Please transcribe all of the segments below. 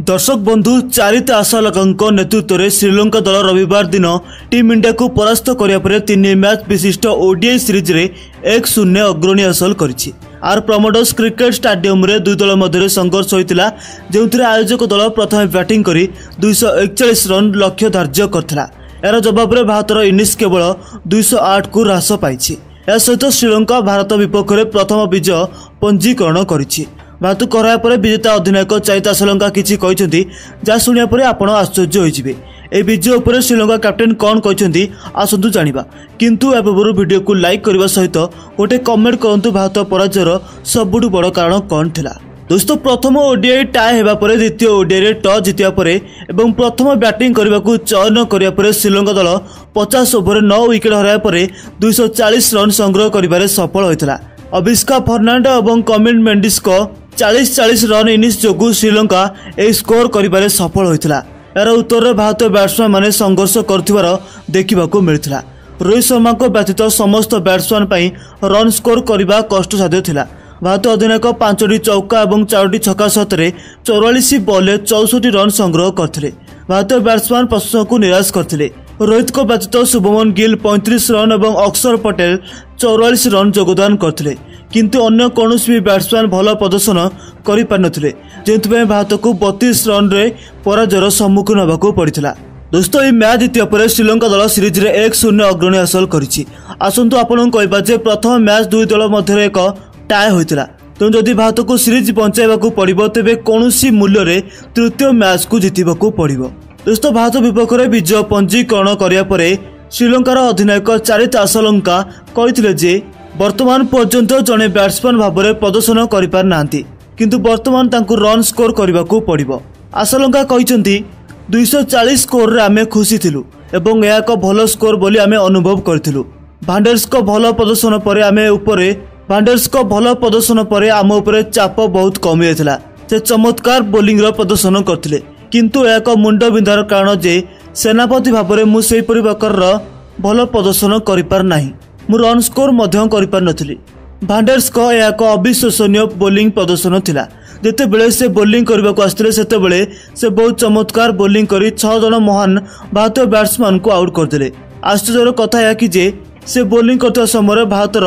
दर्शक बंधु चारित आशालकों नेतृत्व में श्रीलंका दल रविवार दिन टीम इंडिया को परास्त करने पर 3 मैच विशिष्ट ओडीआई सीरीज रे 1-0 अग्रणी हासिल करिछि। आर प्रमोटर्स क्रिकेट स्टेडियम रे दुई दल मध्य संघर्ष होइतिला, जेउथिरे आयोजक दल प्रथम बैटिंग करी 241 रन लक्ष्य धार्य करथिला। यार जवाब रे भारतर इनिंग्स केवल 208 को ह्रास पाइछि। या सहित श्रीलंका भारत विपक्ष में प्रथम विजय पंजीकरण करिछि। भारत को हराया पर विजेता अधिनायक चारित श्रीलंका किछि कहिसेंती, जा सुनिया पर आपण आश्चर्य होइजिबे। ए विजय उपर श्रीलंका कैप्टेन कौन कहिसेंती आसंतु जानिबा, किंतु ए पूर्व वीडियो को लाइक करबा सहित गोटे कमेंट करंतु भारत पराजयर सबुठु बड़ कारण कौन थिला। दोस्तों, प्रथम ओडीआई टाई हेबा परे द्वितीय ओडीआई रे टॉस जितिया परे एवं प्रथम बैटिंग करने को चयन करिया परे श्रीलंका दल 50 ओवर 9 विकेट हराया परे 240 रन संग्रह करिबारे सफल होइतला। अभिषेक फर्नांडो एवं कमिन मेंडिस को 40 रन इनिंग्स जोगु श्रीलंका ए स्कोर करिबारे सफल होइतला। यार उत्तर भारतीय बैट्समैन माने संघर्ष करथिबार देखिबाकू मिलितला। रोहित शर्मा को व्यतीत समस्त बैट्समैन पई रन स्कोर करबा कष्टसाध्य थिला। भारतीय अधिनायक 5टी चौका और 4टी छक्का सहित 44 बॉल 64 रन संग्रह करथिले। भारतीय बैट्समैन प्रशंसक को निराश करथिले। रोहित को व्यतीत शुभमन गिल 35 रन और अक्षर पटेल 44 रन योगदान करथिले, किंतु अन्य कौनसी भी बैट्समैन भल प्रदर्शन करि पार नथिले, जेतुपे भारत को 32 रन रे पराजयर सम्मुखीन होबाकू पड़िथिला। दोस्तों, ये मैच जितिया पर श्रीलंका दल सीरीज रे 1-0 अग्रणी हासिल करिछि। आसंतु आपन कहबा जे प्रथम मैच दुई दल मध्य एक टाई होइतिला, तेणु जदि भारत को सीरीज बंचाइबाकू पड़िबो तेबे कौनसी मूल्य रे तृतीय मैच को जितिबाकू पड़िबो। दोस्तों, भारत विपक्ष में विजय पंजीकरण करिया परे श्रीलंकार अधिनायक चारित आशालंका कहिथिले जे वर्तमान पर्यंत जड़े बैट्समैन भाव में प्रदर्शन करि पार नांती, किंतु वर्तमान तांकु रन स्कोर करबाकू पड़िबो। आशालंका कहिसेंती 240 स्कोर रे आमे खुशी थिलु एवं यह एक भल स्कोर बोली आमे अनुभव करथिलु। भांडर्स को भल प्रदर्शन परे आमे उपरे आम उपरे चाप बहुत कमी जाइथिला। से चमत्कार बोलिंग रो प्रदर्शन करथिले, किंतु यह एक मुंड बिंधार कारण जे सेनापति भाव में मु सेही प्रकार भल प्रदर्शन करि पार नाही, मु रन स्कोर मध्य करि पार नथिली। भांडर्स को यह एक अविश्वसनीय बोलिंग प्रदर्शन थिला। जेते बेले से बोलिंग करबा को आस्थिले सेते बेले से बहुत चमत्कार बोलिंग करी 6 जन महान भारतीय बैट्समैन को आउट करदेले। आश्चर्यर कथा यह कि जे से बोलिंग करता समय भारतर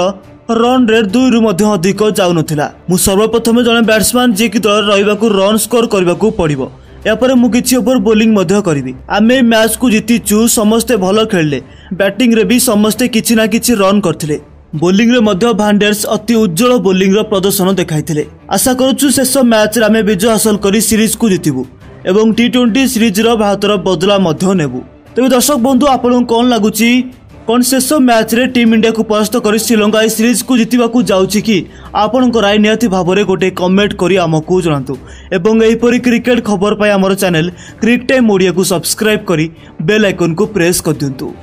रन रेट 2 रु मध्य अधिक जाउ नथिला। मु सर्वप्रथम जने बैट्समैन जे कि दल रहिबाकू रन स्कोर करबाकू पड़िबो। यापर मु किछि ओवर बोलिंग मध्य करिवि। आमे मैच को जीतिचु, समस्ते भल खेलले, बैटिंग रे भी समस्ते किछि ना किछि रन करथिले। बोलिंग रे मध्य भांडर्स अति उज्जवल बोलिंग रो प्रदर्शन देखाइथिले। आशा करूछु शेष मैच रे आमे विजय हासिल करी सीरीज को जीतिबु एवं टी20 सीरीज रो भारतर बदला मध्य नेबु। तबे दर्शक बंधु, आपन कोन लागुची कौन शेष मैच रे टीम इंडिया को परास्त कर श्रीलंका सीरीज को जीतिबाकू जाउछि कि? आपन को राय नियति भाव में गोटे कमेंट करी आमको जणातु एवं एहिपरि क्रिकेट खबर पाई हमर चैनल क्रिक टाइम ओडिया को सब्सक्राइब करी बेल आइकन को प्रेस कर दियंतु।